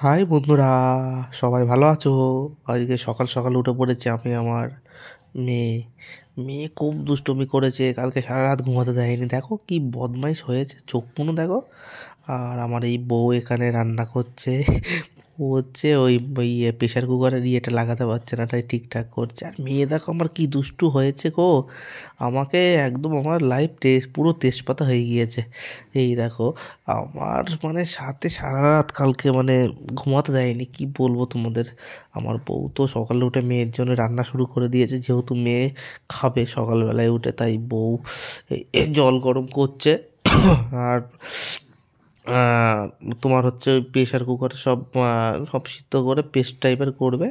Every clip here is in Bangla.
হাই বন্ধুরা, সবাই ভালো আছো? আজকে সকাল সকাল উঠে পড়েছি আমি। আমার মেয়ে মেয়ে খুব দুষ্টুমি করেছে, কালকে সারা রাত ঘুমাতে দেয়নি। দেখো কি বদমাইশ হয়েছে, চোখগুলো দেখো। আর আমার এই বউ এখানে রান্না করছে। ও হচ্ছে ওই প্রেশার কুকারের ইয়েটা লাগাতে পারছে না, তাই ঠিকঠাক করছে। আর মেয়ে দেখো আমার কি দুষ্টু হয়েছে গো, আমাকে একদম আমার লাইফ পুরো তেজপাতা হয়ে গিয়েছে। এই দেখো, আমার মানে সাথে সারা রাত কালকে মানে ঘুমাতে দেয়নি, কি বলবো তোমাদের। আমার বউ তো সকালে উঠে মেয়ের জন্য রান্না শুরু করে দিয়েছে, যেহেতু মেয়ে খাবে সকালবেলায় উঠে, তাই বউ জল গরম করছে। আর আহ, তোমার হচ্ছে ওই প্রেশার কুকারে সব সিদ্ধ করে পেস্ট টাইপের করবে,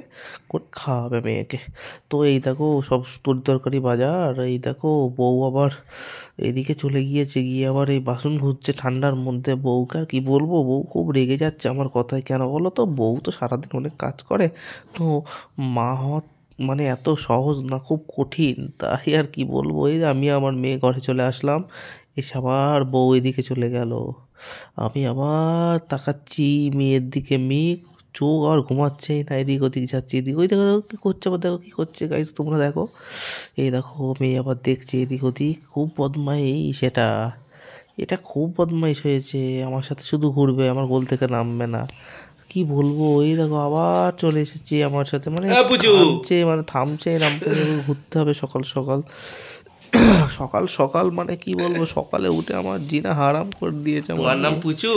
করে খাওয়াবে মেয়েকে। তো এই দেখো সব তরকারি বাজার, এই দেখো বউ আবার এদিকে চলে গিয়েছে, গিয়ে আবার এই বাসন ধুচ্ছে ঠান্ডার মধ্যে। বউকে আর কি বলবো, বউ খুব রেগে যাচ্ছে আমার কথায়। কেন বলো তো, বউ তো সারাদিন অনেক কাজ করে, তো মা হওয়া মানে এত সহজ না, খুব কঠিন। তাই আর কি বলবো, এই যে আমি আমার মেয়ে ঘরে চলে আসলাম, এসে আবার বউ এদিকে চলে গেল। আমি আবার তাকাচ্ছি মেয়ের দিকে, মেয়ে চোখ আর ঘুমাচ্ছেই না, এদিক ওদিক যাচ্ছে, এদিক ওই দেখো দেখো কী করছে, আবার দেখো কী করছে গাইস, তোমরা দেখো। এই দেখো মেয়ে আবার দেখছে এদিক ওদিক, খুব বদমাইশ সেটা। এটা খুব বদমাইশ হয়েছে, আমার সাথে শুধু ঘুরবে, আমার গোল থেকে নামবে না। কি বলবো, এই দেখো আবার চলে এসেছে আমার সাথে, মানে থামছে, মানে থামছে না, আমাকে ঘুরতে হবে সকাল সকাল। সকাল সকাল মানে কি বলবো, সকালে উঠে আমার জিনা হারাম করে দিয়েছে। আমার নাম পুচু,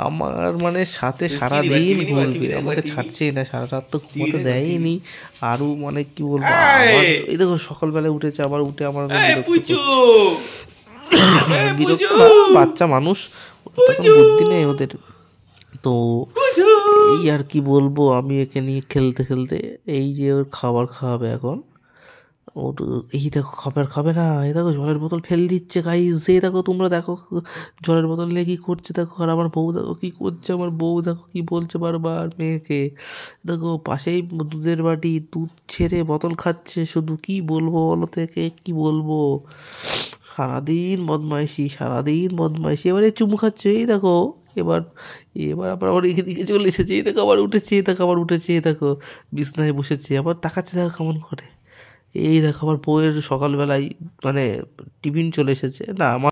আমার মানে সাথে সারাদিন ঘুরবে, আমাকে ছাড়ছেই না, সারা রাত তো ঘুমোতে দেয়নি। আরো মানে কি বলবো, আবার এই দেখো সকালবেলায় উঠেছে, আবার উঠে আমার বিরক্ত করছে। বিরক্ত না, বাচ্চা মানুষ, তখন বুদ্ধি নেই ওদের। তো এই আর কি বলবো, আমি একে নিয়ে খেলতে খেলতে, এই যে ওর খাবার খাওয়াবে এখন, ওর এই দেখো খাবার খাবে না, এই দেখো জলের বোতল ফেল দিচ্ছে গাইস, এই দেখো তোমরা দেখো জলের বোতল নিয়ে কী করছে দেখো। আর আমার বউ দেখো কী করছে, আমার বউ দেখো কী বলছে বারবার মেয়েকে। দেখো পাশেই দুধের বাটি, দুধ ছেড়ে বোতল খাচ্ছে, শুধু কি বলবো বলো থেকে, কি বলবো। সারাদিন বদমাইশি, সারাদিন বদমাইশি। এবারে চুমু খাচ্ছে, এই দেখো। এবার এবার আবার এদিকে চলে এসেছে, এই দেখো আবার উঠেছে, এই দেখো আবার উঠেছে, এই দেখো বিছনায় বসেছে, আবার তাকাচ্ছে দেখো কেমন করে। এই দেখো আমার বউয়ের সকালবেলায় মানে টিফিন চলে এসেছে, না আমার